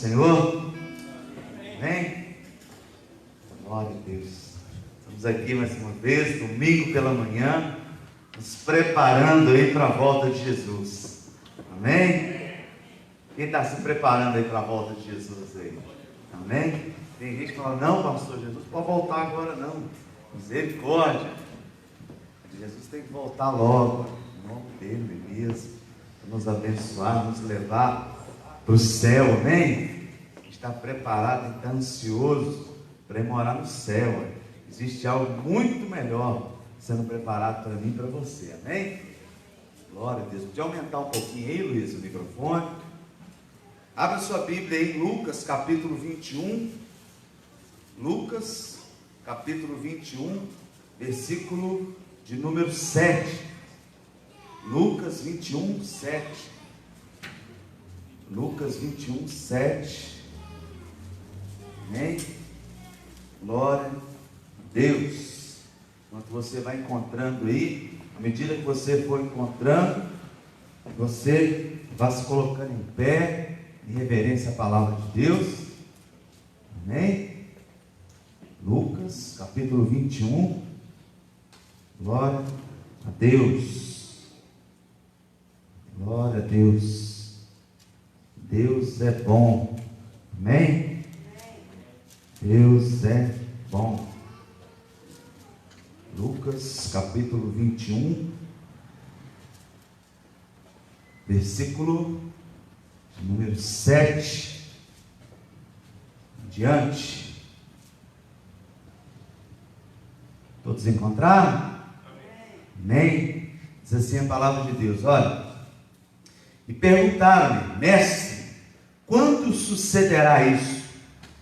Senhor? Amém? Glória a Deus. Estamos aqui mais uma vez, domingo pela manhã, nos preparando aí para a volta de Jesus. Amém? Quem está se preparando aí para a volta de Jesus aí? Amém? Tem gente que fala, não, pastor, Jesus pode voltar agora não. Misericórdia. Jesus tem que voltar logo, em nome dele mesmo, para nos abençoar, nos levar para o céu, amém? Está preparado e está ansioso para ir morar no céu. Existe algo muito melhor sendo preparado para mim e para você, amém? Glória a Deus. Podia aumentar um pouquinho aí, Luiz, o microfone. Abra sua Bíblia aí em Lucas capítulo 21. Lucas capítulo 21, versículo de número 7. Lucas 21, 7. Lucas 21, 7. Amém? Glória a Deus. Enquanto você vai encontrando aí, à medida que você for encontrando, você vai se colocando em pé, em reverência à palavra de Deus. Amém? Lucas capítulo 21. Glória a Deus. Glória a Deus. Deus é bom. Amém? Deus é bom. Lucas capítulo 21, versículo número 7 diante. Todos encontraram? Amém? Diz assim a palavra de Deus, olha. E perguntaram-lhe, mestre, quando sucederá isso?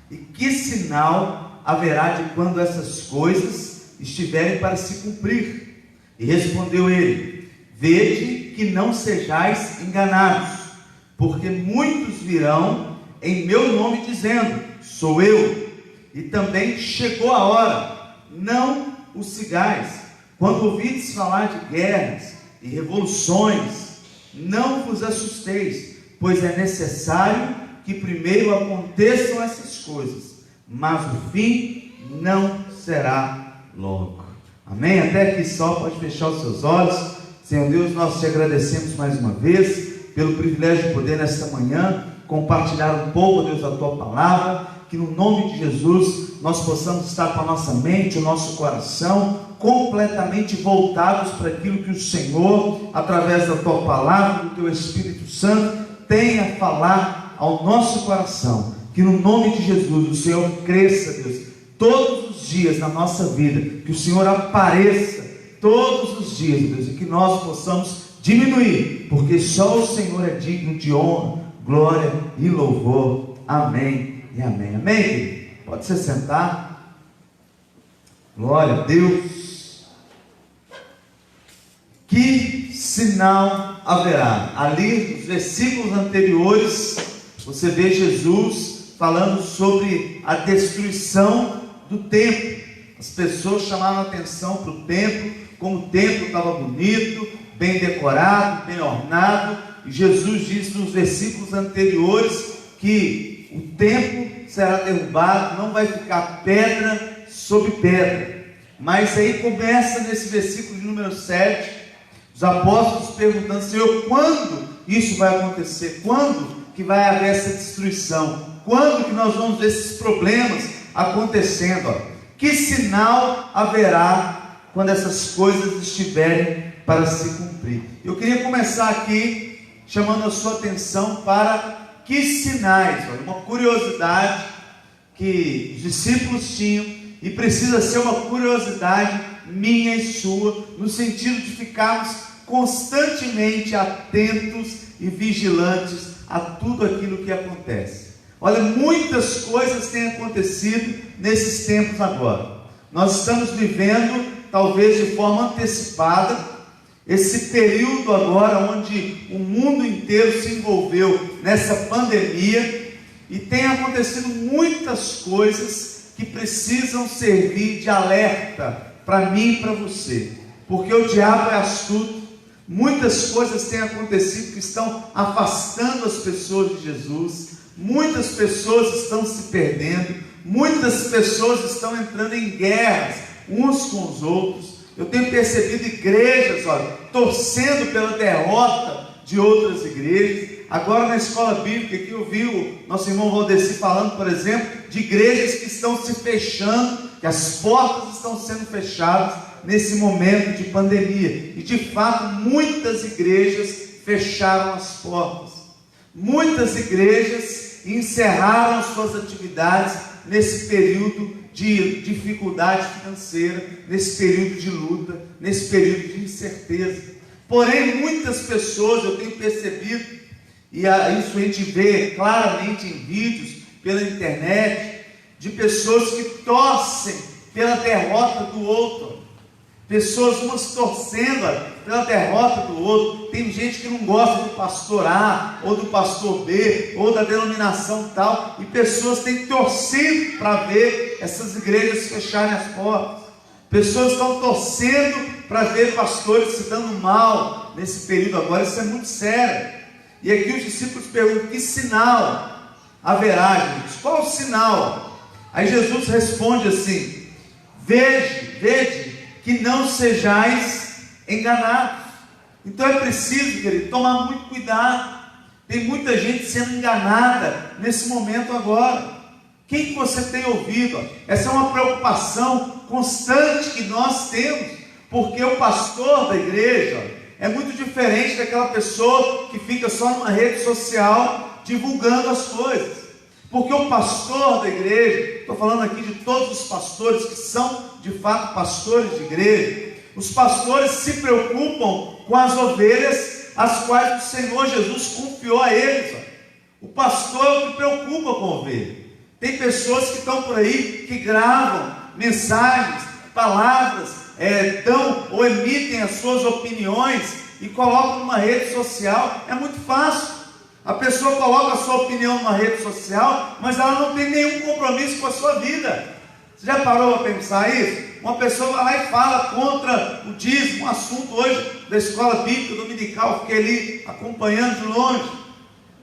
E que sinal haverá de quando essas coisas estiverem para se cumprir? E respondeu ele, vede que não sejais enganados, porque muitos virão em meu nome dizendo, sou eu, e também chegou a hora, não os sigais. Quando ouvides falar de guerras e revoluções, não vos assusteis, pois é necessário que primeiro aconteçam essas coisas, mas o fim não será logo. Amém? Até aqui só, pode fechar os seus olhos. Senhor Deus, nós te agradecemos mais uma vez pelo privilégio de poder nesta manhã compartilhar um pouco, Deus, da tua palavra, que no nome de Jesus nós possamos estar com a nossa mente, o nosso coração completamente voltados para aquilo que o Senhor, através da tua palavra, do teu Espírito Santo, tem a falar ao nosso coração. Que no nome de Jesus o Senhor cresça, Deus, todos os dias na nossa vida, que o Senhor apareça todos os dias, Deus, e que nós possamos diminuir, porque só o Senhor é digno de honra, glória e louvor. Amém e amém. Amém, querido? Pode se sentar. Glória a Deus. Que sinal haverá? Ali nos versículos anteriores, você vê Jesus falando sobre a destruição do templo. As pessoas chamaram atenção para o templo, como o templo estava bonito, bem decorado, bem ornado, e Jesus diz nos versículos anteriores que o templo será derrubado, não vai ficar pedra sobre pedra. Mas aí começa nesse versículo de número 7, os apóstolos perguntando, Senhor, quando isso vai acontecer? Quando que vai haver essa destruição? Quando que nós vamos ver esses problemas acontecendo? Que sinal haverá quando essas coisas estiverem para se cumprir? Eu queria começar aqui chamando a sua atenção para que sinais, uma curiosidade que os discípulos tinham, e precisa ser uma curiosidade minha e sua, no sentido de ficarmos constantemente atentos e vigilantes a tudo aquilo que acontece. Olha, muitas coisas têm acontecido nesses tempos agora. Nós estamos vivendo, talvez de forma antecipada, esse período agora onde o mundo inteiro se envolveu nessa pandemia, e tem acontecido muitas coisas que precisam servir de alerta para mim e para você, porque o diabo é astuto. Muitas coisas têm acontecido que estão afastando as pessoas de Jesus. muitas pessoas estão se perdendo, muitas pessoas estão entrando em guerras uns com os outros. Eu tenho percebido igrejas, torcendo pela derrota de outras igrejas. Agora na escola bíblica aqui eu vi o nosso irmão Valdeci falando, por exemplo, de igrejas que estão se fechando, que as portas estão sendo fechadas nesse momento de pandemia. E de fato muitas igrejas fecharam as portas. Muitas igrejas encerraram suas atividades nesse período de dificuldade financeira, nesse período de luta, nesse período de incerteza. Porém, muitas pessoas, eu tenho percebido, e isso a gente vê claramente em vídeos, pela internet, de pessoas que torcem pela derrota do outro. Pessoas umas torcendo pela derrota do outro. Tem gente que não gosta do pastor A, ou do pastor B, ou da denominação tal, e pessoas têm torcido para ver essas igrejas fecharem as portas. Pessoas estão torcendo para ver pastores se dando mal nesse período agora. Isso é muito sério. E aqui os discípulos perguntam: que sinal haverá, Jesus? Qual o sinal? Aí Jesus responde assim: vede que não sejais enganados. Então é preciso, querido, tomar muito cuidado. Tem muita gente sendo enganada nesse momento agora. Quem que você tem ouvido? Essa é uma preocupação constante que nós temos, porque o pastor da igreja é muito diferente daquela pessoa que fica só numa rede social divulgando as coisas. Porque o pastor da igreja, estou falando aqui de todos os pastores que são de fato pastores de igreja, os pastores se preocupam com as ovelhas as quais o Senhor Jesus confiou a eles. O pastor é o que preocupa com a ovelha. Tem pessoas que estão por aí que gravam mensagens, palavras, dão ou emitem as suas opiniões e colocam numa rede social. É muito fácil. A pessoa coloca a sua opinião numa rede social, mas ela não tem nenhum compromisso com a sua vida. Você já parou para pensar isso? Uma pessoa vai lá e fala contra o dízimo, um assunto hoje da escola bíblica dominical, fiquei ali acompanhando de longe.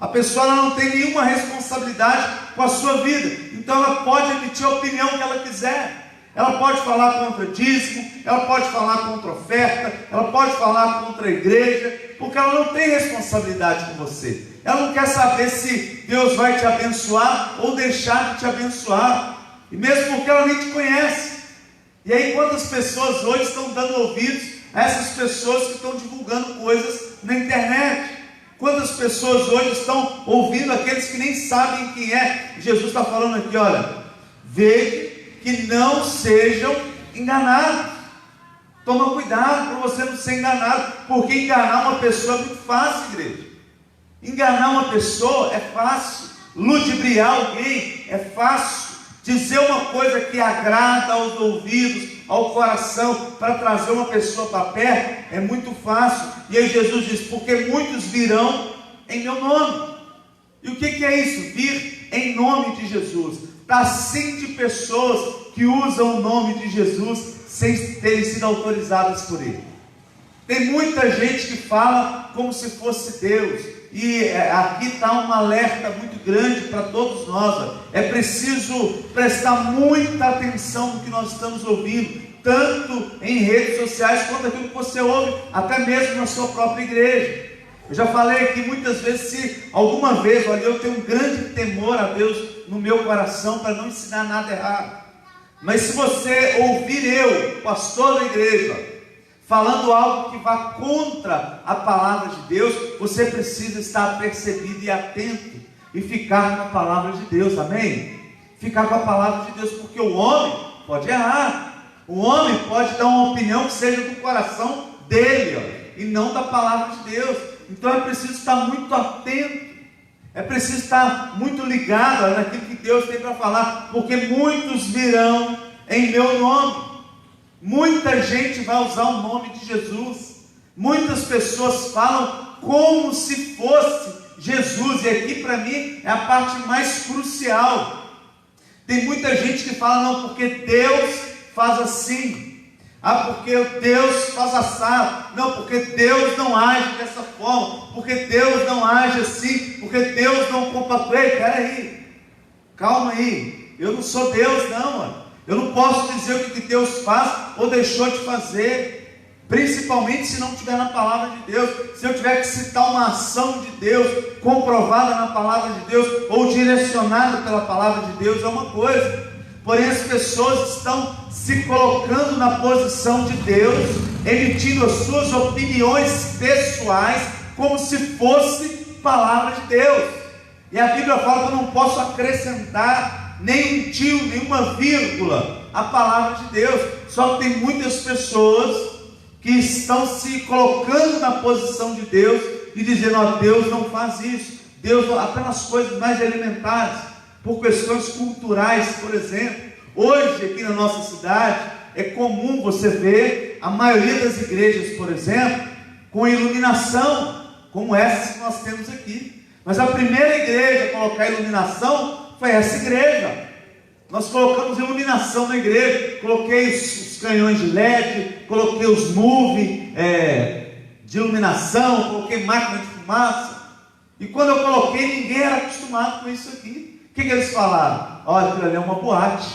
A pessoa ela não tem nenhuma responsabilidade com a sua vida, então ela pode emitir a opinião que ela quiser. Ela pode falar contra dízimo, ela pode falar contra oferta, ela pode falar contra a igreja, porque ela não tem responsabilidade com você. Ela não quer saber se Deus vai te abençoar ou deixar de te abençoar, e mesmo porque ela nem te conhece. E aí quantas pessoas hoje estão dando ouvidos a essas pessoas que estão divulgando coisas na internet? Quantas pessoas hoje estão ouvindo aqueles que nem sabem quem é? Jesus está falando aqui, olha, veja que não sejam enganados. Toma cuidado para você não ser enganado, porque enganar uma pessoa é muito fácil, igreja. Enganar uma pessoa é fácil, ludibriar alguém é fácil, dizer uma coisa que agrada aos ouvidos, ao coração, para trazer uma pessoa para perto, é muito fácil. E aí Jesus diz: porque muitos virão em meu nome. E o que é isso? Vir em nome de Jesus. Está assim de pessoas que usam o nome de Jesus sem terem sido autorizadas por Ele. Tem muita gente que fala como se fosse Deus. E aqui está um alerta muito grande para todos nós. É preciso prestar muita atenção no que nós estamos ouvindo, tanto em redes sociais quanto aquilo que você ouve, até mesmo na sua própria igreja. Eu já falei aqui muitas vezes, se alguma vez, olha, eu tenho um grande temor a Deus no meu coração para não ensinar nada errado. Mas se você ouvir eu, pastor da igreja, falando algo que vá contra a palavra de Deus, você precisa estar apercebido e atento e ficar com a palavra de Deus, amém? Ficar com a palavra de Deus, porque o homem pode errar, o homem pode dar uma opinião que seja do coração dele, e não da palavra de Deus. Então é preciso estar muito atento, é preciso estar muito ligado naquilo que Deus tem para falar, porque muitos virão em meu nome. Muita gente vai usar o nome de Jesus. Muitas pessoas falam como se fosse Jesus, e aqui para mim é a parte mais crucial. Tem muita gente que fala: não, porque Deus faz assim. Ah, porque Deus faz assado. Não, porque Deus não age dessa forma. Porque Deus não age assim. Porque Deus não compactua. Ei, peraí. Calma aí. Eu não sou Deus, não, mano. Eu não posso dizer o que Deus faz ou deixou de fazer. Principalmente se não estiver na palavra de Deus. Se eu tiver que citar uma ação de Deus, comprovada na palavra de Deus, ou direcionada pela palavra de Deus, é uma coisa. Porém as pessoas estão se colocando na posição de Deus, emitindo as suas opiniões pessoais, como se fosse palavra de Deus. E a Bíblia fala que eu não posso acrescentar nem um tio, nenhuma vírgula à palavra de Deus. Só que tem muitas pessoas que estão se colocando na posição de Deus e dizendo: ó, Deus não faz isso, Deus apenas coisas mais elementares, por questões culturais, por exemplo. Hoje aqui na nossa cidade é comum você ver a maioria das igrejas, por exemplo, com iluminação, como essa que nós temos aqui. Mas a primeira igreja a colocar iluminação foi essa igreja. Nós colocamos iluminação na igreja, coloquei os canhões de LED, coloquei os movie de iluminação, coloquei máquina de fumaça. E quando eu coloquei, ninguém era acostumado com isso aqui. O que eles falaram? Olha, aquilo ali é uma boate.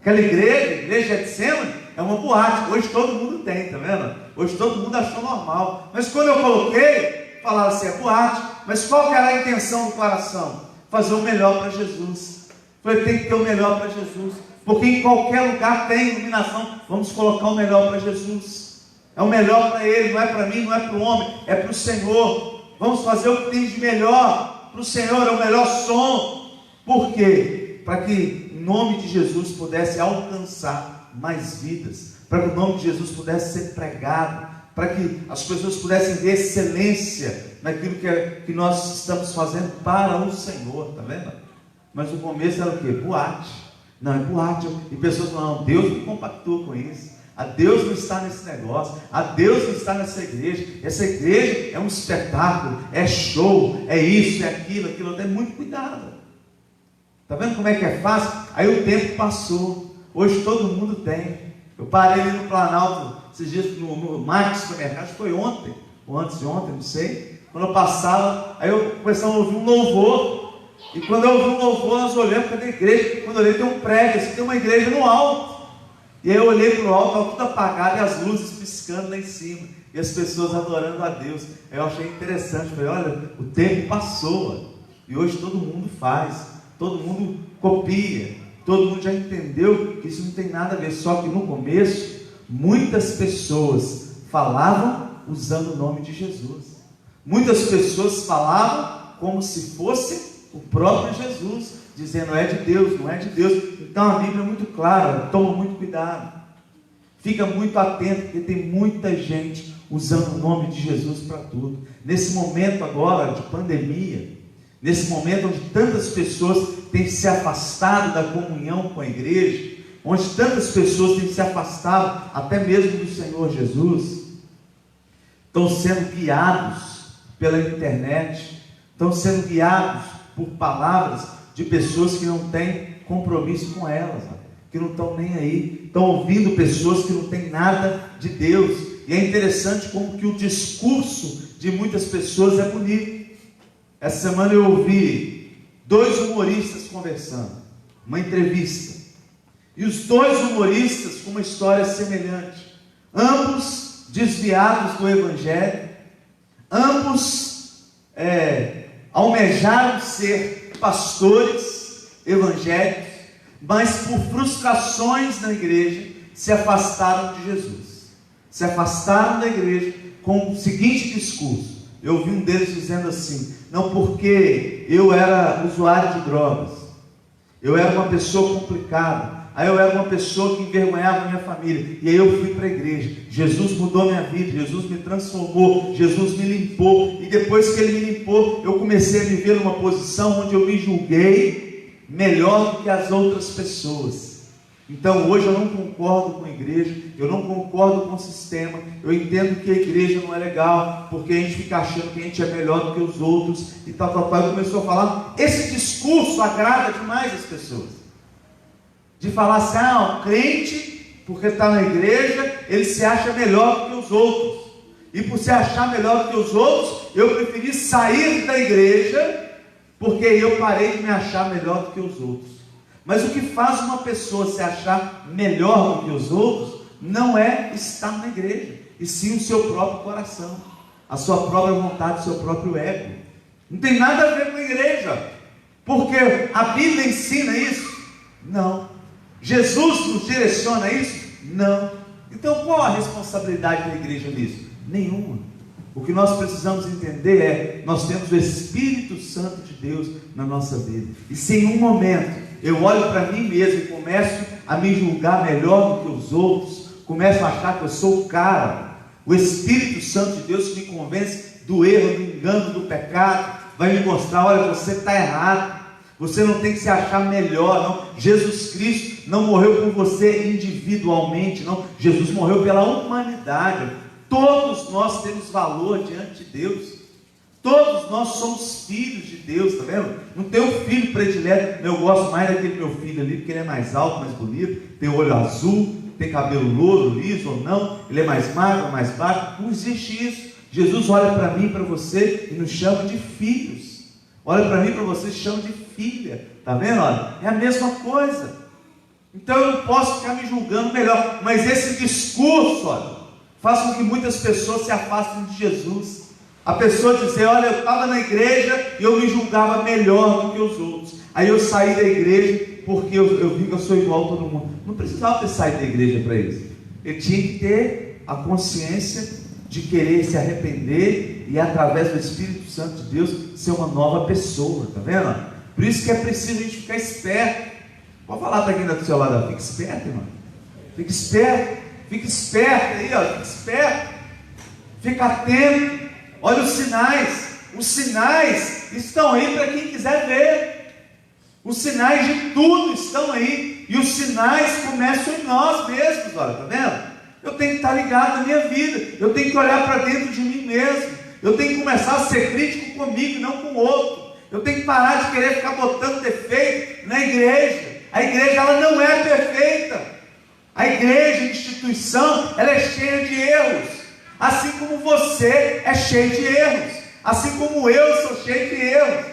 Aquela igreja, igreja de Getsemane, é uma boate. Hoje todo mundo tem, tá vendo? Hoje todo mundo achou normal. Mas quando eu coloquei, falaram assim, é boate. Mas qual que era a intenção do coração? Fazer o melhor para Jesus. Falei, tem que ter o melhor para Jesus, porque em qualquer lugar tem iluminação. Vamos colocar o melhor para Jesus. É o melhor para Ele, não é para mim, não é para o homem, é para o Senhor. Vamos fazer o que tem de melhor para o Senhor, é o melhor som. Por quê? Para que o nome de Jesus pudesse alcançar mais vidas, para que o nome de Jesus pudesse ser pregado, para que as pessoas pudessem ver excelência naquilo que nós estamos fazendo para o Senhor, está vendo? Mas o começo era o quê? Boate. Não, é boate. E pessoas falam, não, Deus não compactou com isso. A Deus não está nesse negócio. A Deus não está nessa igreja. Essa igreja é um espetáculo, é show, é isso, é aquilo, aquilo. Tem muito cuidado. Está vendo como é que é fácil? Aí o tempo passou. Hoje todo mundo tem. Eu parei ali no Planalto, esses dias no Max Supermercado, foi ontem, ou antes de ontem, não sei. Quando eu passava, aí eu comecei a ouvir um louvor. E quando eu ouvi um louvor, nós olhamos para a igreja. Quando eu olhei, tem um prédio, assim, tem uma igreja no alto. E aí eu olhei para o alto, estava tudo apagado e as luzes piscando lá em cima. E as pessoas adorando a Deus. Aí eu achei interessante. Falei, olha, o tempo passou. E hoje todo mundo faz. Todo mundo copia. Todo mundo já entendeu que isso não tem nada a ver. Só que no começo, muitas pessoas falavam usando o nome de Jesus. Muitas pessoas falavam como se fosse o próprio Jesus, dizendo, é de Deus, não é de Deus. Então a Bíblia é muito clara, toma muito cuidado, fica muito atento, porque tem muita gente usando o nome de Jesus para tudo. Nesse momento agora de pandemia, nesse momento onde tantas pessoas têm se afastado da comunhão com a igreja, onde tantas pessoas têm se afastado até mesmo do Senhor Jesus, estão sendo guiados pela internet, estão sendo guiados por palavras de pessoas que não têm compromisso com elas, que não estão nem aí, estão ouvindo pessoas que não têm nada de Deus. E é interessante como que o discurso de muitas pessoas é bonito. Essa semana eu ouvi 2 humoristas conversando, uma entrevista, e os 2 humoristas com uma história semelhante, ambos desviados do Evangelho, ambos almejaram ser pastores evangélicos, mas por frustrações na igreja se afastaram de Jesus, se afastaram da igreja com o seguinte discurso. Eu ouvi um deles dizendo assim, não, porque eu era usuário de drogas, eu era uma pessoa complicada, aí eu era uma pessoa que envergonhava a minha família, e aí eu fui para a igreja, Jesus mudou minha vida, Jesus me transformou, Jesus me limpou, e depois que Ele me limpou, eu comecei a viver numa posição onde eu me julguei melhor do que as outras pessoas. Então hoje eu não concordo com a igreja, eu não concordo com o sistema, eu entendo que a igreja não é legal, porque a gente fica achando que a gente é melhor do que os outros, e tal. Começou a falar, esse discurso agrada demais as pessoas. De falar assim, o crente porque está na igreja, ele se acha melhor do que os outros. E por se achar melhor do que os outros, eu preferi sair da igreja, porque eu parei de me achar melhor do que os outros. Mas o que faz uma pessoa se achar melhor do que os outros, não é estar na igreja, e sim o seu próprio coração, a sua própria vontade, o seu próprio ego. Não tem nada a ver com a igreja, porque a Bíblia ensina isso? Não. Jesus nos direciona isso? Não. Então qual a responsabilidade da igreja nisso? Nenhuma. O que nós precisamos entender é, nós temos o Espírito Santo de Deus na nossa vida, e se em um momento eu olho para mim mesmo e começo a me julgar melhor do que os outros, começo a achar que eu sou o cara, o Espírito Santo de Deus que me convence do erro, do engano, do pecado, vai me mostrar, olha, você está errado, você não tem que se achar melhor, não. Jesus Cristo não morreu por você individualmente, não. Jesus morreu pela humanidade. Todos nós temos valor diante de Deus. Todos nós somos filhos de Deus, está vendo? Não tem um filho predileto. Eu gosto mais daquele meu filho ali, porque ele é mais alto, mais bonito, tem olho azul, tem cabelo louro, liso ou não, ele é mais magro, mais baixo. Não existe isso. Jesus olha para mim, para você e nos chama de filhos. Olha para mim, para você, chama de filha. Está vendo? Olha, é a mesma coisa. Então eu não posso ficar me julgando melhor. Mas esse discurso, olha, faz com que muitas pessoas se afastem de Jesus. A pessoa dizer, olha, eu estava na igreja e eu me julgava melhor do que os outros. Aí eu saí da igreja porque eu vi que eu sou igual a todo mundo. Não precisava ter saído da igreja para isso. Ele tinha que ter a consciência de querer se arrepender e através do Espírito Santo de Deus ser uma nova pessoa, está vendo? Por isso que é preciso a gente ficar esperto. Pode falar para quem está do seu lado, fica esperto, irmão. Fica esperto aí, ó, fica esperto, fica atento, olha os sinais estão aí para quem quiser ver, os sinais de tudo estão aí, e os sinais começam em nós mesmos, olha, está vendo? Eu tenho que estar ligado na minha vida, eu tenho que olhar para dentro de mim mesmo, eu tenho que começar a ser crítico comigo e não com o outro, eu tenho que parar de querer ficar botando defeito na igreja. A igreja ela não é perfeita, a igreja, a instituição, ela é cheia de erros, assim como você é cheio de erros, assim como eu sou cheio de erros.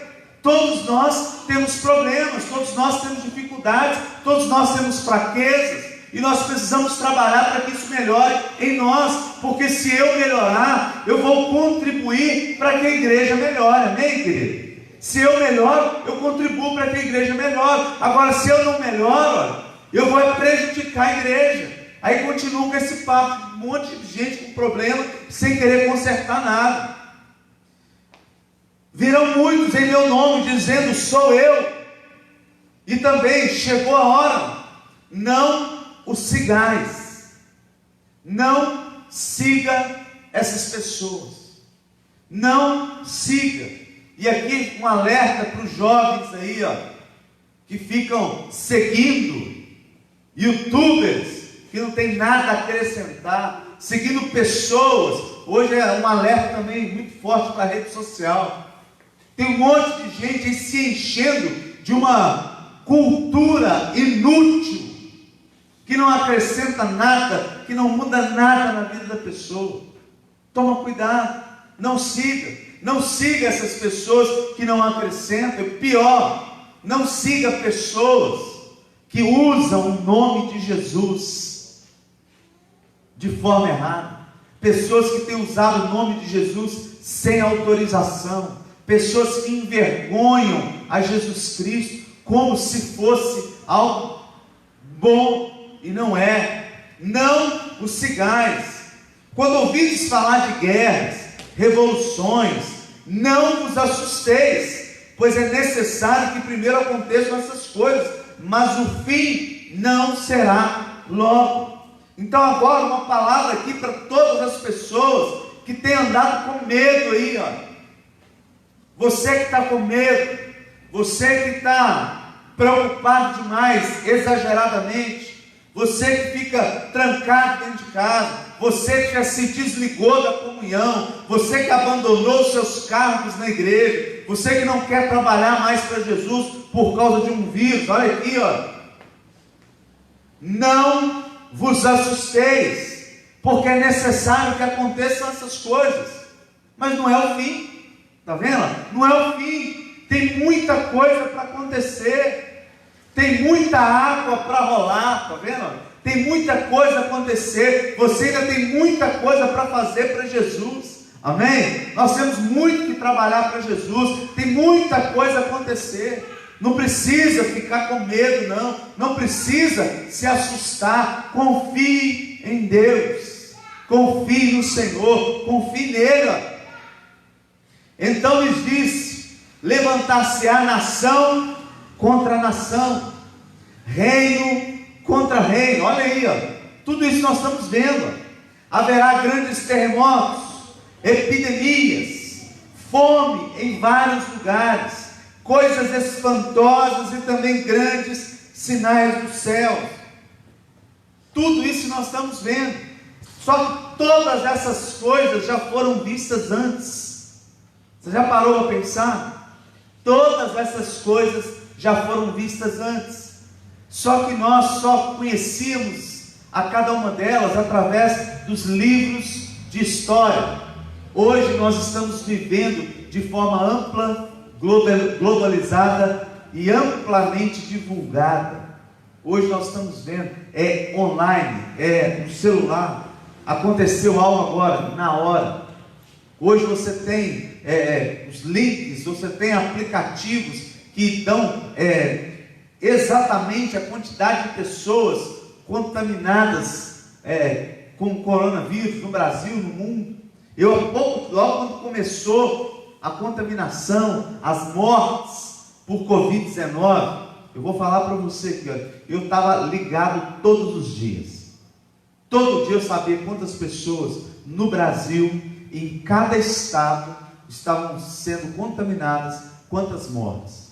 Todos nós temos problemas, todos nós temos dificuldades, todos nós temos fraquezas, e nós precisamos trabalhar para que isso melhore em nós, porque se eu melhorar, eu vou contribuir para que a igreja melhore, amém, querido? Se eu melhoro, eu contribuo para que a igreja melhore. Agora, se eu não melhoro, eu vou prejudicar a igreja. Aí continuo com esse papo, um monte de gente com problema, sem querer consertar nada. Virão muitos em meu nome, dizendo, sou eu. E também chegou a hora, não os sigais. Não siga essas pessoas. Não siga. E aqui um alerta para os jovens aí, ó, que ficam seguindo youtubers que não tem nada a acrescentar, seguindo pessoas. Hoje é um alerta também muito forte para a rede social. Tem um monte de gente aí se enchendo de uma cultura inútil, que não acrescenta nada, que não muda nada na vida da pessoa. Toma cuidado, não siga. Não siga essas pessoas que não acrescentam. Pior, não siga pessoas que usam o nome de Jesus de forma errada. Pessoas que têm usado o nome de Jesus sem autorização. Pessoas que envergonham a Jesus Cristo como se fosse algo bom e não é. Não os sigais. Quando ouvides falar de guerras, revoluções, não vos assusteis, pois é necessário que primeiro aconteçam essas coisas, mas o fim não será logo. Então agora uma palavra aqui para todas as pessoas que têm andado com medo aí, ó. Você que está com medo, você que está preocupado demais, exageradamente, você que fica trancado dentro de casa, você que já se desligou da comunhão, você que abandonou os seus cargos na igreja, você que não quer trabalhar mais para Jesus por causa de um vírus, olha aqui, ó. Não vos assusteis, porque é necessário que aconteçam essas coisas, mas não é o fim, está vendo? Não é o fim, tem muita coisa para acontecer, tem muita água para rolar, está vendo? Tem muita coisa a acontecer, você ainda tem muita coisa para fazer para Jesus, amém? Nós temos muito que trabalhar para Jesus, tem muita coisa a acontecer. Não precisa ficar com medo, não precisa se assustar. Confie em Deus, confie no Senhor, confie nele. Então lhes disse: levantar-se-á nação contra nação, reino contra reino. Olha aí, tudo isso nós estamos vendo. Haverá grandes terremotos, epidemias, fome em vários lugares, coisas espantosas e também grandes sinais do céu. Tudo isso nós estamos vendo. Só que todas essas coisas já foram vistas antes. Você já parou a pensar? Todas essas coisas já foram vistas antes. Só que nós só conhecíamos a cada uma delas através dos livros de história. Hoje nós estamos vivendo de forma ampla, globalizada e amplamente divulgada. Hoje nós estamos vendo, online, no celular. Aconteceu algo agora, na hora. Hoje você tem os links, você tem aplicativos que dão exatamente a quantidade de pessoas contaminadas com coronavírus no Brasil, no mundo. Logo quando começou a contaminação, as mortes por Covid-19, eu vou falar para você aqui, eu estava ligado todos os dias. Todo dia eu sabia quantas pessoas no Brasil, em cada estado, estavam sendo contaminadas, quantas mortes.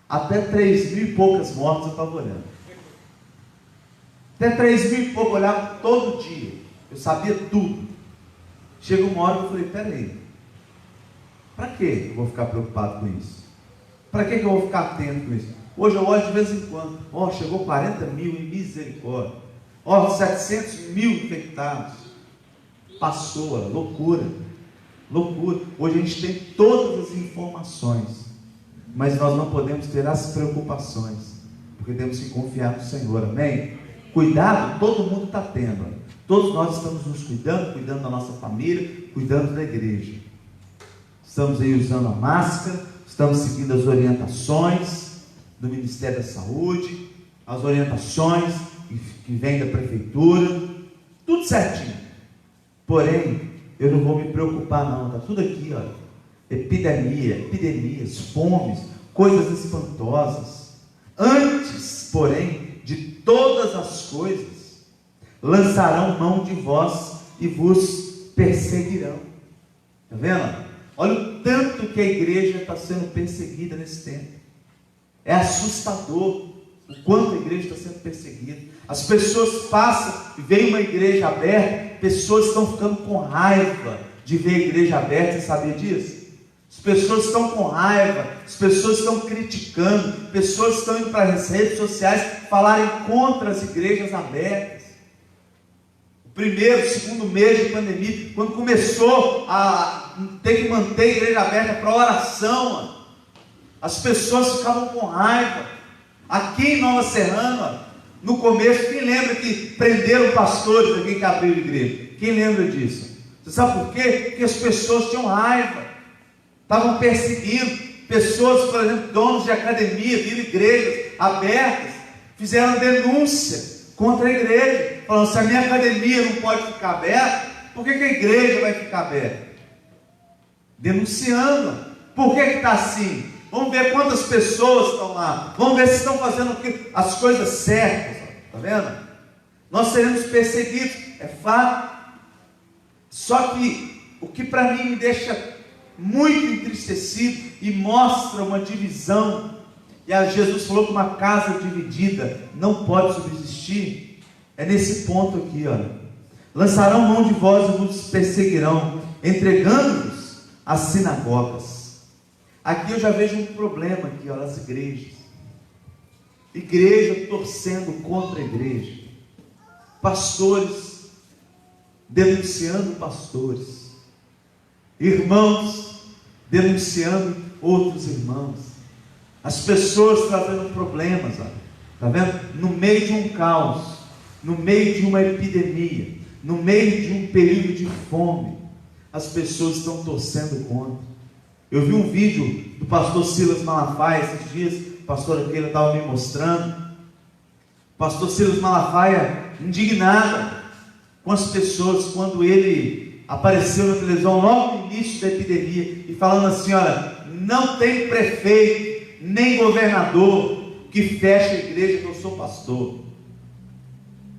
Até 3.000 e poucas mortes eu estava olhando. Até 3.000 e pouco eu olhava todo dia. Eu sabia tudo. Chegou uma hora que eu falei: peraí, para que eu vou ficar preocupado com isso? Para que eu vou ficar atento com isso? Hoje eu olho de vez em quando. Chegou 40 mil em misericórdia. 700 mil infectados. Passou, loucura. Loucura. Hoje a gente tem todas as informações, mas nós não podemos ter as preocupações, porque temos que confiar no Senhor, amém? Cuidado, todo mundo está tendo. Todos nós estamos nos cuidando da nossa família, cuidando da igreja. Estamos aí usando a máscara, estamos seguindo as orientações do Ministério da Saúde, as orientações que vêm da prefeitura, tudo certinho. Porém, eu não vou me preocupar não, está tudo aqui, olha. Epidemias, fomes, coisas espantosas. Antes, porém, de todas as coisas, lançarão mão de vós e vos perseguirão. Está vendo? Olha o tanto que a igreja está sendo perseguida nesse tempo. É assustador o quanto a igreja está sendo perseguida. As pessoas passam e veem uma igreja aberta, pessoas estão ficando com raiva de ver a igreja aberta. Você sabia disso? As pessoas estão com raiva, as pessoas estão criticando, pessoas estão indo para as redes sociais falarem contra as igrejas abertas. O primeiro, segundo mês de pandemia, quando começou a ter que manter a igreja aberta para oração, as pessoas ficavam com raiva. Aqui em Nova Serrana, no começo, quem lembra que prenderam pastores aqui que abriram a igreja? Quem lembra disso? Você sabe por quê? Porque as pessoas tinham raiva, estavam perseguindo. Pessoas, por exemplo, donos de academia, de igrejas abertas, fizeram denúncia contra a igreja, falando: se a minha academia não pode ficar aberta, por que a igreja vai ficar aberta? Denunciando. Por que está assim? Vamos ver quantas pessoas estão lá, vamos ver se estão fazendo as coisas certas. Está vendo? Nós seremos perseguidos, é fato. Só que o que para mim me deixa muito entristecido e mostra uma divisão, e Jesus falou que uma casa dividida não pode subsistir, é nesse ponto aqui, olha: lançarão mão de vós e vos perseguirão, entregando-vos às sinagogas. Aqui eu já vejo um problema aqui, olha, as igrejas torcendo contra a igreja. pastores denunciando pastores, irmãos denunciando outros irmãos, as pessoas trazendo problemas, está vendo? No meio de um caos, no meio de uma epidemia, no meio de um período de fome, as pessoas estão torcendo contra. Eu vi um vídeo do pastor Silas Malafaia esses dias, a pastora Keila estava me mostrando. O pastor Silas Malafaia indignado com as pessoas quando ele apareceu na televisão logo no início da epidemia e falando assim: olha, não tem prefeito nem governador que feche a igreja que eu sou pastor.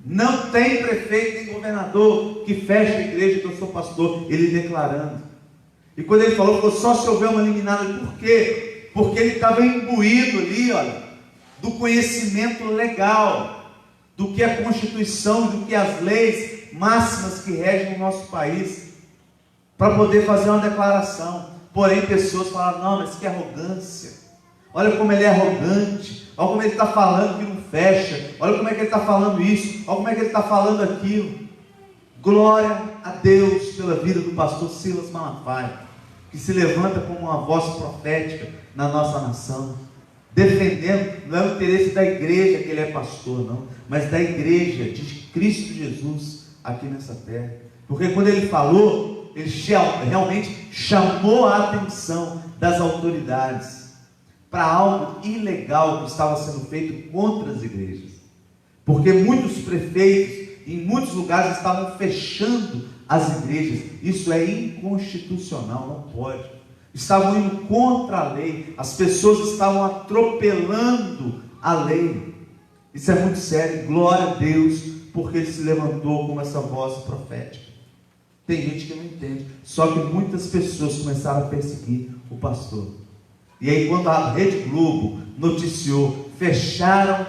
Não tem prefeito nem governador que feche a igreja que eu sou pastor. Ele declarando. E quando ele falou só se houver uma eliminada. Por quê? Porque ele estava imbuído ali, olha, do conhecimento legal, do que a Constituição, do que as leis máximas que regem o nosso país, para poder fazer uma declaração. Porém, pessoas falaram: não, mas que arrogância, olha como ele é arrogante, olha como ele está falando que não fecha, olha como é que ele está falando isso, olha como é que ele está falando aquilo. Glória a Deus pela vida do pastor Silas Malafaia, que se levanta como uma voz profética na nossa nação, defendendo, não é o interesse da igreja que ele é pastor, não, mas da igreja de Cristo Jesus aqui nessa terra. Porque quando ele falou, ele realmente chamou a atenção das autoridades para algo ilegal que estava sendo feito contra as igrejas, porque muitos prefeitos em muitos lugares estavam fechando as igrejas. Isso é inconstitucional, não pode. Estavam indo contra a lei, as pessoas estavam atropelando a lei. Isso é muito sério. Glória a Deus, porque ele se levantou com essa voz profética. Tem gente que não entende, só que muitas pessoas começaram a perseguir o pastor. E aí, quando a Rede Globo noticiou, fecharam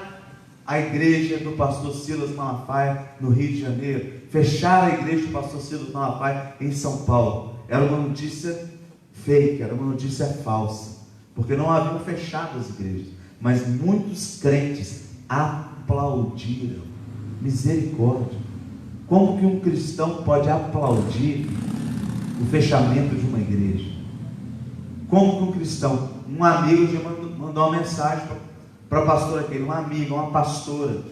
a igreja do pastor Silas Malafaia no Rio de Janeiro, fecharam a igreja do pastor Silas Malafaia em São Paulo. Era uma notícia fake, era uma notícia falsa, porque não haviam fechado as igrejas, mas muitos crentes aplaudiram. Misericórdia! Como que um cristão pode aplaudir o fechamento de uma igreja? Como que um cristão, um amigo já mandou uma mensagem para a pastora aquele, uma amiga, uma pastora,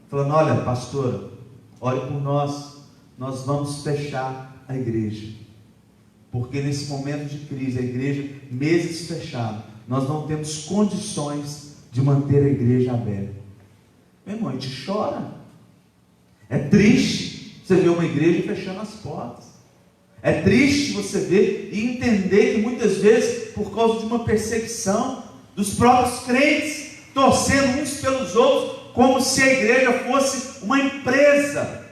falando: olha, pastora, ore por nós vamos fechar a igreja, porque nesse momento de crise, a igreja, meses fechada, nós não temos condições de manter a igreja aberta. Meu irmão, a gente chora, é triste você ver uma igreja fechando as portas, é triste você ver e entender que muitas vezes, por causa de uma perseguição dos próprios crentes, torcendo uns pelos outros, como se a igreja fosse uma empresa,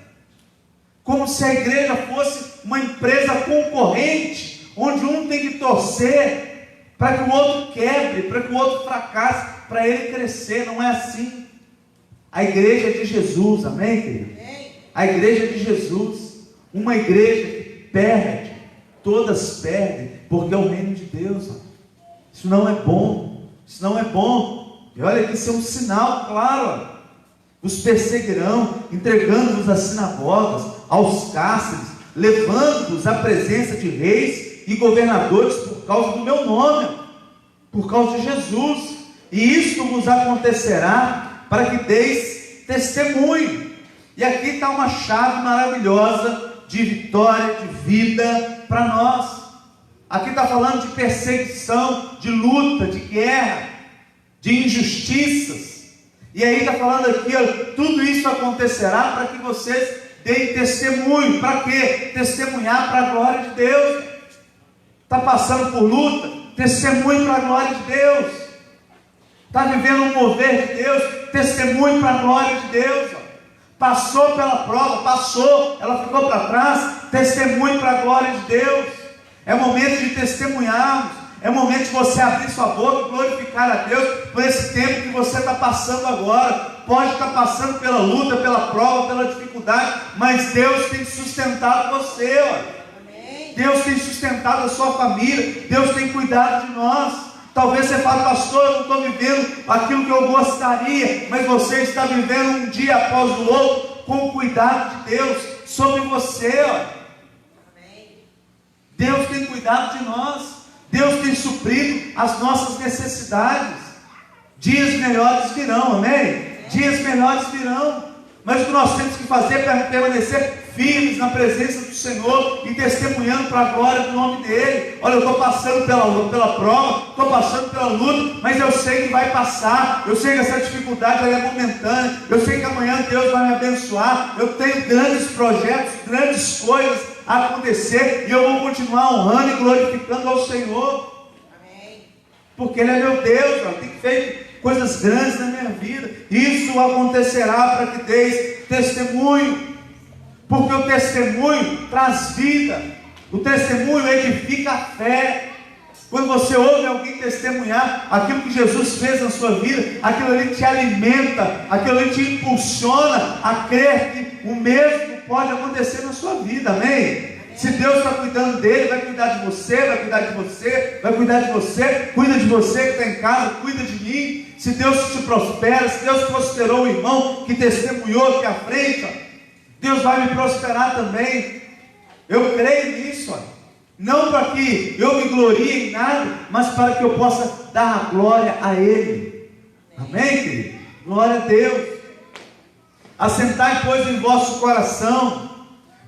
como se a igreja fosse uma empresa concorrente, onde um tem que torcer para que o outro quebre, para que o outro fracasse, para ele crescer. Não é assim. A igreja é de Jesus, amém, querido? A igreja é de Jesus. Uma igreja que perde, todas perdem, porque é o reino de Deus. Isso não é bom, isso não é bom. E olha que isso é um sinal claro. Os perseguirão, entregando-os às sinagogas, aos cárceres, levando-os à presença de reis e governadores por causa do meu nome, por causa de Jesus. E isto vos acontecerá para que deis testemunho. E aqui está uma chave maravilhosa de vitória, de vida para nós. Aqui está falando de perseguição, de luta, de guerra, de injustiças. E aí está falando aqui, ó, tudo isso acontecerá para que vocês deem testemunho. Para quê? Testemunhar para a glória de Deus. Está passando por luta? Testemunho para a glória de Deus. Está vivendo um mover de Deus? Testemunho para a glória de Deus. Ó. Passou pela prova, passou, ela ficou para trás, testemunho para a glória de Deus. É momento de testemunharmos. É momento de você abrir sua boca e glorificar a Deus por esse tempo que você está passando agora. Pode estar passando pela luta, pela prova, pela dificuldade, mas Deus tem sustentado você. Ó. Deus tem sustentado a sua família. Deus tem cuidado de nós. Talvez você fale: pastor, eu não estou vivendo aquilo que eu gostaria, mas você está vivendo um dia após o outro, com o cuidado de Deus sobre você. Ó. Deus tem cuidado de nós. Deus tem suprido as nossas necessidades. Dias melhores virão, amém? Dias melhores virão. Mas o que nós temos que fazer é permanecer firmes na presença do Senhor e testemunhando para a glória do nome dEle. Olha, eu estou passando pela prova, estou passando pela luta, mas eu sei que vai passar. Eu sei que essa dificuldade é momentânea. Eu sei que amanhã Deus vai me abençoar. Eu tenho grandes projetos, grandes coisas a acontecer, e eu vou continuar honrando e glorificando ao Senhor. Amém. Porque Ele é meu Deus, ó, tem feito coisas grandes na minha vida. Isso acontecerá para que deis testemunho, porque o testemunho traz vida, o testemunho edifica a fé. Quando você ouve alguém testemunhar aquilo que Jesus fez na sua vida, aquilo ali te alimenta, aquilo ali te impulsiona a crer que o mesmo pode acontecer na sua vida, amém? Se Deus está cuidando dele, vai cuidar de você, vai cuidar de você, vai cuidar de você, cuida de você que está em casa, cuida de mim. Se Deus te prospera, se Deus prosperou o irmão que testemunhou aqui à frente, ó, Deus vai me prosperar também. Eu creio nisso, ó. Não para que eu me glorie em nada, mas para que eu possa dar a glória a Ele. Amém, querido? Glória a Deus. Assentai, pois, em vosso coração,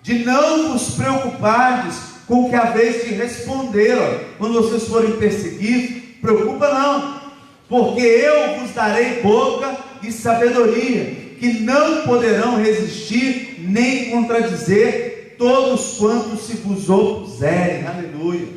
de não vos preocupardes com o que haveis de responder. Ó. Quando vocês forem perseguidos, preocupa não, porque eu vos darei boca e sabedoria, que não poderão resistir nem contradizer todos quantos se vos opuserem. Aleluia.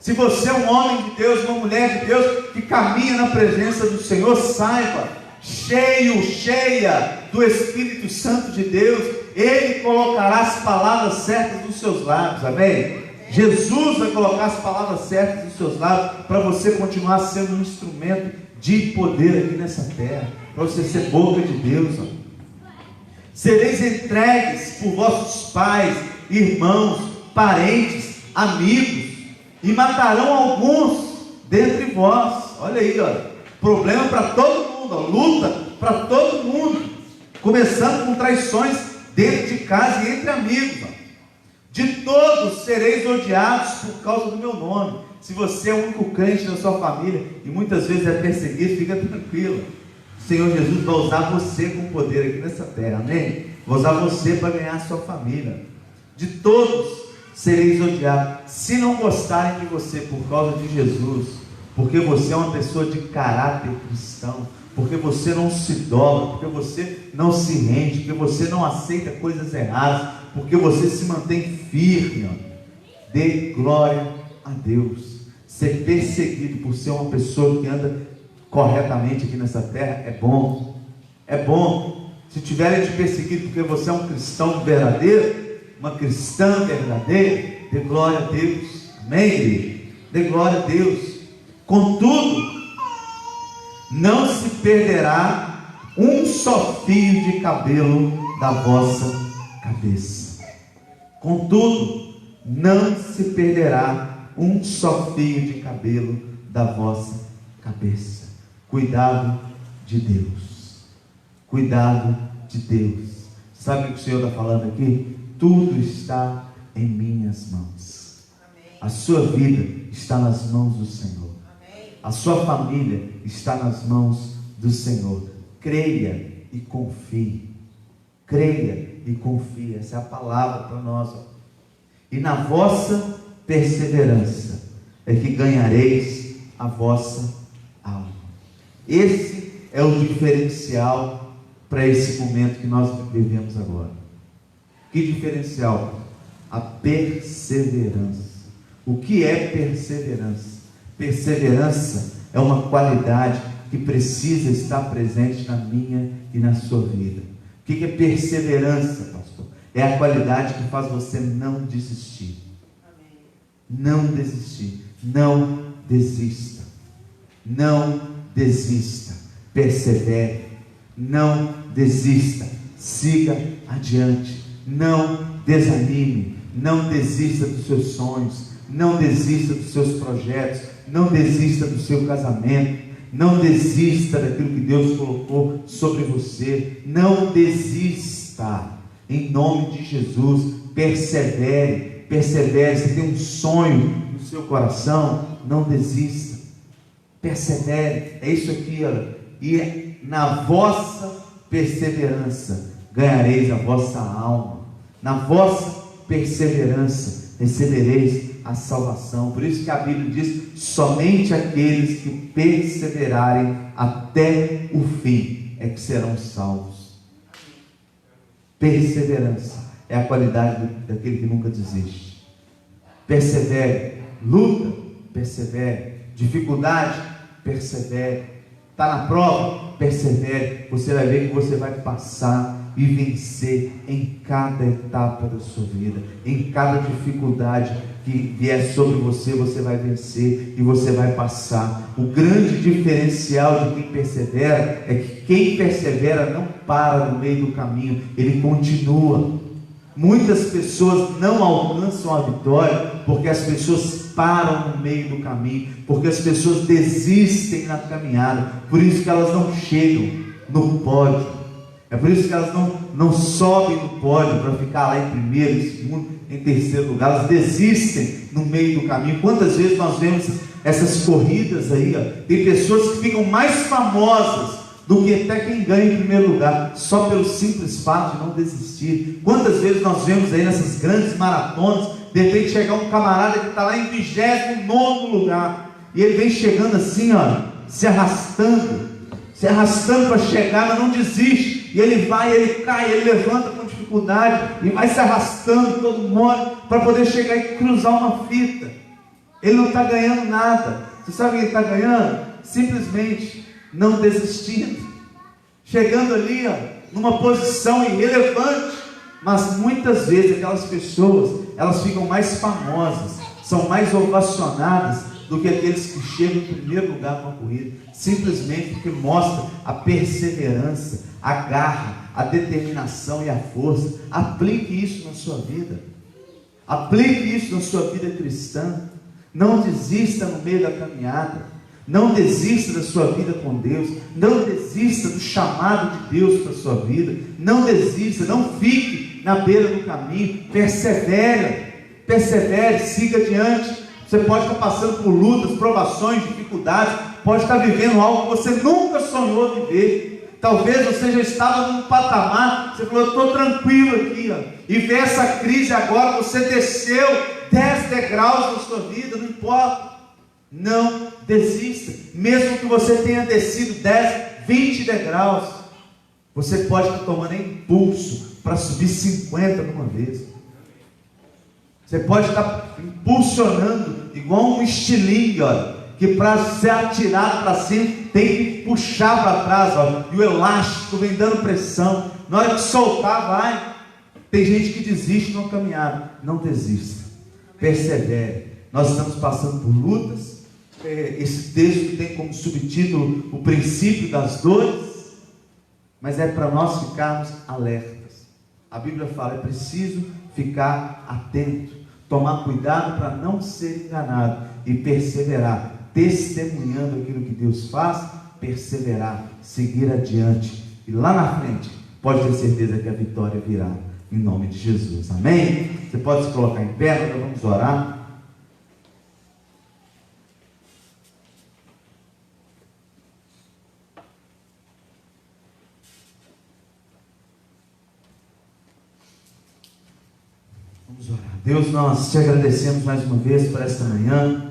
Se você é um homem de Deus, uma mulher de Deus, que caminha na presença do Senhor, saiba, cheia do Espírito Santo de Deus, Ele colocará as palavras certas nos seus lábios, amém? Jesus vai colocar as palavras certas nos seus lábios, para você continuar sendo um instrumento de poder aqui nessa terra, para você ser boca de Deus, ó. Sereis entregues por vossos pais, irmãos, parentes, amigos, e matarão alguns dentre vós. Olha aí, ó, problema para todo mundo, ó, luta para todo mundo, começando com traições dentro de casa e entre amigos, ó. De todos sereis odiados por causa do meu nome. Se você é o único crente da sua família e muitas vezes é perseguido, fica tranquilo. O Senhor Jesus vai usar você com poder aqui nessa terra, amém? Vai usar você para ganhar a sua família. De todos sereis odiados, se não gostarem de você por causa de Jesus, porque você é uma pessoa de caráter cristão, porque você não se dobra, porque você não se rende, porque você não aceita coisas erradas, porque você se mantém firme. Ó. Dê glória a Deus. Ser perseguido por ser uma pessoa que anda corretamente aqui nessa terra é bom. É bom. Se tiverem te perseguido porque você é um cristão verdadeiro, uma cristã verdadeira, dê glória a Deus. Amém? Dê glória a Deus. Contudo, não se perderá um só fio de cabelo da vossa cabeça. Contudo, não se perderá um só fio de cabelo da vossa cabeça. Cuidado de Deus. Cuidado de Deus. Sabe o que o Senhor está falando aqui? Tudo está em minhas mãos. Amém. A sua vida está nas mãos do Senhor. Amém. A sua família está nas mãos do Senhor. Creia e confie. Creia e confie. Essa é a palavra para nós. Ó. E na vossa perseverança é que ganhareis a vossa alma. Esse é o diferencial para esse momento que nós vivemos agora. Que diferencial? A perseverança. O que é perseverança? Perseverança é uma qualidade que precisa estar presente na minha e na sua vida. O que é perseverança, pastor? É a qualidade que faz você não desistir. Não desistir. Não desista. Não desista. Persevere. Não desista. Siga adiante. Não desanime. Não desista dos seus sonhos. Não desista dos seus projetos. Não desista do seu casamento. Não desista daquilo que Deus colocou sobre você. Não desista, em nome de Jesus. Persevere, persevere. Você tem um sonho no seu coração, não desista, persevere. É isso aqui, olha. E na vossa perseverança ganhareis a vossa alma. Na vossa perseverança recebereis a salvação. Por isso que a Bíblia diz: somente aqueles que perseverarem até o fim é que serão salvos. Perseverança é a qualidade daquele que nunca desiste. Persevere, luta, persevere, dificuldade, persevere, está na prova, persevere. Você vai ver que você vai passar e vencer em cada etapa da sua vida, em cada dificuldade que vier sobre você, você vai vencer e você vai passar. O grande diferencial de quem persevera é que quem persevera não para no meio do caminho, ele continua. Muitas pessoas não alcançam a vitória porque as pessoas param no meio do caminho, porque as pessoas desistem na caminhada. Por isso que elas não chegam no pódio. É por isso que elas não sobem no pódio para ficar lá em primeiro, em segundo, em terceiro lugar. Elas desistem no meio do caminho. Quantas vezes nós vemos essas corridas aí, ó? Tem pessoas que ficam mais famosas do que até quem ganha em primeiro lugar, só pelo simples fato de não desistir. Quantas vezes nós vemos aí nessas grandes maratonas, de repente chegar um camarada que está lá em 29º lugar, e ele vem chegando assim, ó, se arrastando para chegar, mas não desiste. E ele vai, ele cai, ele levanta com dificuldade, e vai se arrastando todo mundo, para poder chegar e cruzar uma fita. Ele não está ganhando nada. Você sabe o que ele está ganhando? Simplesmente não desistindo, chegando ali, ó, numa posição irrelevante. Mas muitas vezes aquelas pessoas, elas ficam mais famosas, são mais ovacionadas do que aqueles que chegam em primeiro lugar com a corrida, simplesmente porque mostra a perseverança, a garra, a determinação e a força. Aplique isso na sua vida, aplique isso na sua vida cristã. Não desista no meio da caminhada, não desista da sua vida com Deus, não desista do chamado de Deus para a sua vida, não desista, não fique na beira do caminho, persevere, siga adiante. Você pode estar passando por lutas, provações, dificuldades, pode estar vivendo algo que você nunca sonhou viver. Talvez você já estava num patamar, você falou: eu estou tranquilo aqui, ó, e vê essa crise agora, você desceu 10 degraus na sua vida, não importa. Não desista, mesmo que você tenha descido 10, 20 degraus, você pode estar tomando impulso para subir 50 de uma vez. Você pode estar impulsionando igual um estilingue, olha, que para ser atirado para cima tem que puxar para trás, olha, e o elástico vem dando pressão. Na hora que soltar, vai. Tem gente que desiste numa caminhada. Não desista, persevere. Nós estamos passando por lutas. Esse texto tem como subtítulo o princípio das dores, mas é para nós ficarmos alertas. A Bíblia fala: é preciso ficar atento, tomar cuidado para não ser enganado e perseverar, testemunhando aquilo que Deus faz, perseverar, seguir adiante, e lá na frente pode ter certeza que a vitória virá, em nome de Jesus. Amém? Você pode se colocar em pé, nós vamos orar. Vamos orar. Deus, nós te agradecemos mais uma vez por esta manhã,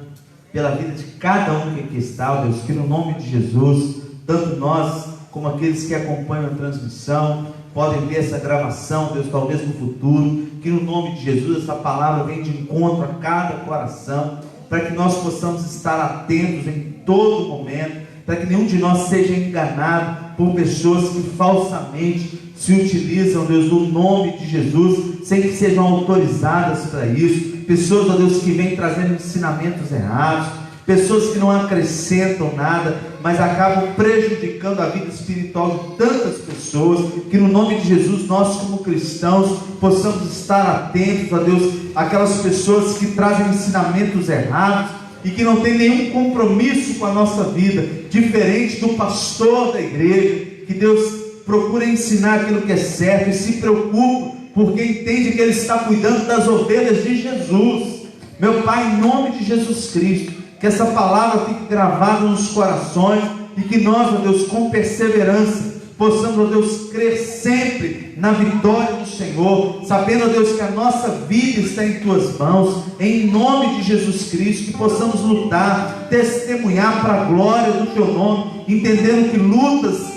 pela vida de cada um que aqui está, Deus, que no nome de Jesus, tanto nós como aqueles que acompanham a transmissão, podem ver essa gravação, Deus, talvez no futuro, que no nome de Jesus essa palavra venha de encontro a cada coração, para que nós possamos estar atentos em todo momento, para que nenhum de nós seja enganado por pessoas que falsamente se utilizam, Deus, do nome de Jesus, sem que sejam autorizadas para isso. Pessoas, ó Deus, que vêm trazendo ensinamentos errados, pessoas que não acrescentam nada, mas acabam prejudicando a vida espiritual de tantas pessoas. Que no nome de Jesus, nós como cristãos possamos estar atentos, ó Deus, aquelas pessoas que trazem ensinamentos errados e que não têm nenhum compromisso com a nossa vida, diferente do pastor da igreja, que Deus procura ensinar aquilo que é certo e se preocupa, porque entende que Ele está cuidando das ovelhas de Jesus. Meu Pai, em nome de Jesus Cristo, que essa palavra fique gravada nos corações e que nós, ó Deus, com perseverança, possamos, ó Deus, crer sempre na vitória do Senhor, sabendo, ó Deus, que a nossa vida está em Tuas mãos, em nome de Jesus Cristo, que possamos lutar, testemunhar para a glória do Teu nome, entendendo que lutas,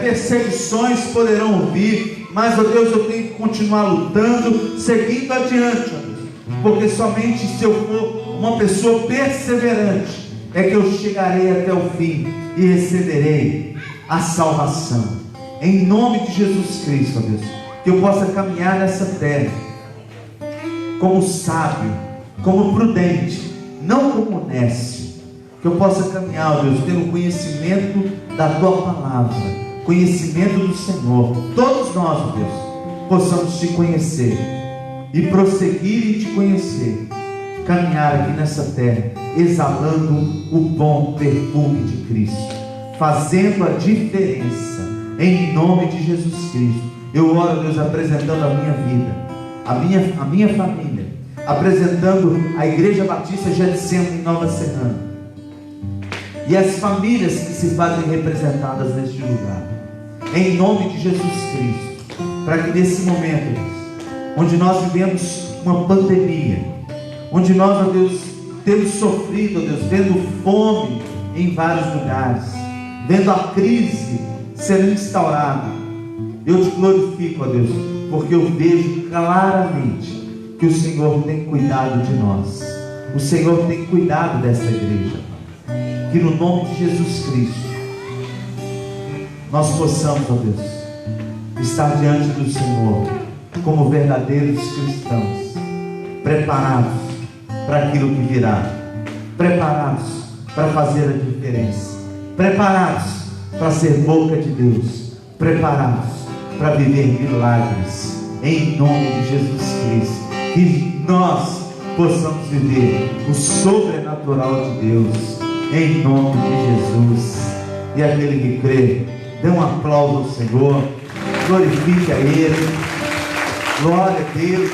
perseguições poderão vir, mas, ó Deus, eu tenho que continuar lutando, seguindo adiante, ó Deus, porque somente se eu for uma pessoa perseverante, é que eu chegarei até o fim e receberei a salvação, em nome de Jesus Cristo, ó Deus, que eu possa caminhar nessa terra, como sábio, como prudente, não como nécio, que eu possa caminhar, ó Deus, tendo conhecimento da Tua palavra, conhecimento do Senhor, todos nós, ó Deus, possamos Te conhecer, e prosseguir em Te conhecer, caminhar aqui nessa terra, exalando o bom perfume de Cristo, fazendo a diferença, em nome de Jesus Cristo. Eu oro, Deus, apresentando a minha vida, a minha família, apresentando a Igreja Batista Getsemane em Nova Serrana, e as famílias que se fazem representadas neste lugar, em nome de Jesus Cristo, para que nesse momento, Deus, onde nós vivemos uma pandemia, onde nós, ó Deus, temos sofrido, ó Deus, vendo fome em vários lugares, vendo a crise sendo instaurada, eu Te glorifico, ó Deus, porque eu vejo claramente que o Senhor tem cuidado de nós, o Senhor tem cuidado dessa igreja, que no nome de Jesus Cristo, nós possamos, ó Deus, estar diante do Senhor, como verdadeiros cristãos, preparados para aquilo que virá, preparados para fazer a diferença, preparados para ser boca de Deus, preparados para viver milagres, em nome de Jesus Cristo, que nós possamos viver o sobrenatural de Deus, em nome de Jesus. E aquele que crê, dê um aplauso ao Senhor, glorifique a Ele, glória a Deus,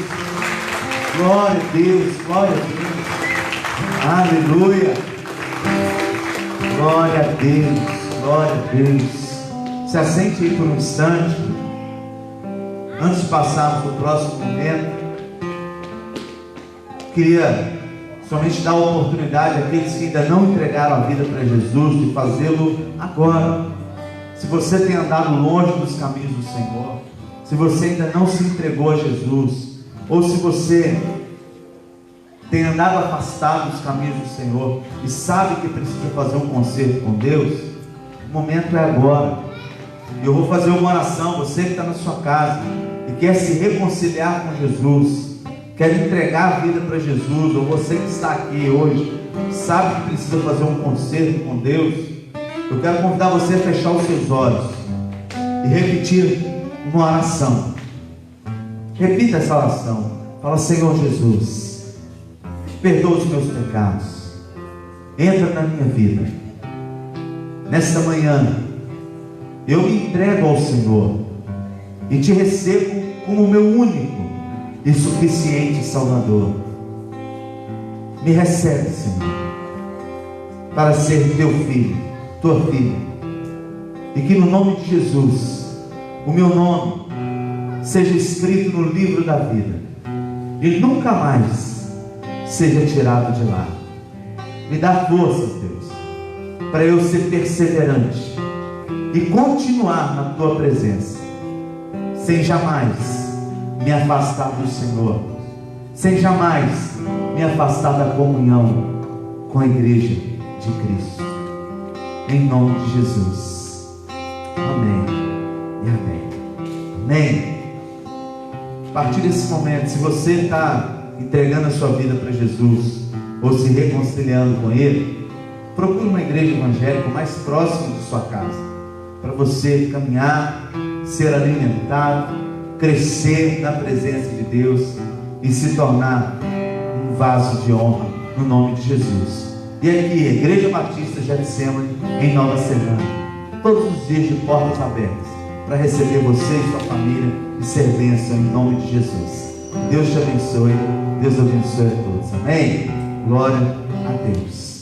glória a Deus, glória a Deus, aleluia, glória a Deus, glória a Deus. Se assente aí por um instante, antes de passarmos para o próximo momento. Queria somente dar a oportunidade àqueles que ainda não entregaram a vida para Jesus, de fazê-lo agora. Se você tem andado longe dos caminhos do Senhor, se você ainda não se entregou a Jesus, ou se você tem andado afastado dos caminhos do Senhor e sabe que precisa fazer um concerto com Deus, o momento é agora. E eu vou fazer uma oração. Você que está na sua casa e quer se reconciliar com Jesus, quer entregar a vida para Jesus, ou você que está aqui hoje, sabe que precisa fazer um concerto com Deus, eu quero convidar você a fechar os seus olhos e repetir uma oração. Repita essa oração. Fala: Senhor Jesus, perdoa os meus pecados, entra na minha vida. Nesta manhã eu me entrego ao Senhor e Te recebo como meu único e suficiente Salvador. Me recebe, Senhor, para ser Teu filho, Tua filha, e que no nome de Jesus o meu nome seja escrito no livro da vida e nunca mais seja tirado de lá. Me dá força, Deus, para eu ser perseverante e continuar na Tua presença, sem jamais me afastar do Senhor, sem jamais me afastar da comunhão com a igreja de Cristo, em nome de Jesus. Amém e amém. Amém. A partir desse momento, se você está entregando a sua vida para Jesus, ou se reconciliando com Ele, procure uma igreja evangélica mais próxima de sua casa, para você caminhar, ser alimentado, crescer na presença de Deus e se tornar um vaso de honra no nome de Jesus. E aqui, Igreja Batista Getsemane em Nova Serrana, todos os dias de portas abertas para receber você e sua família e ser bênção em nome de Jesus. Deus te abençoe, Deus abençoe a todos. Amém? Glória a Deus.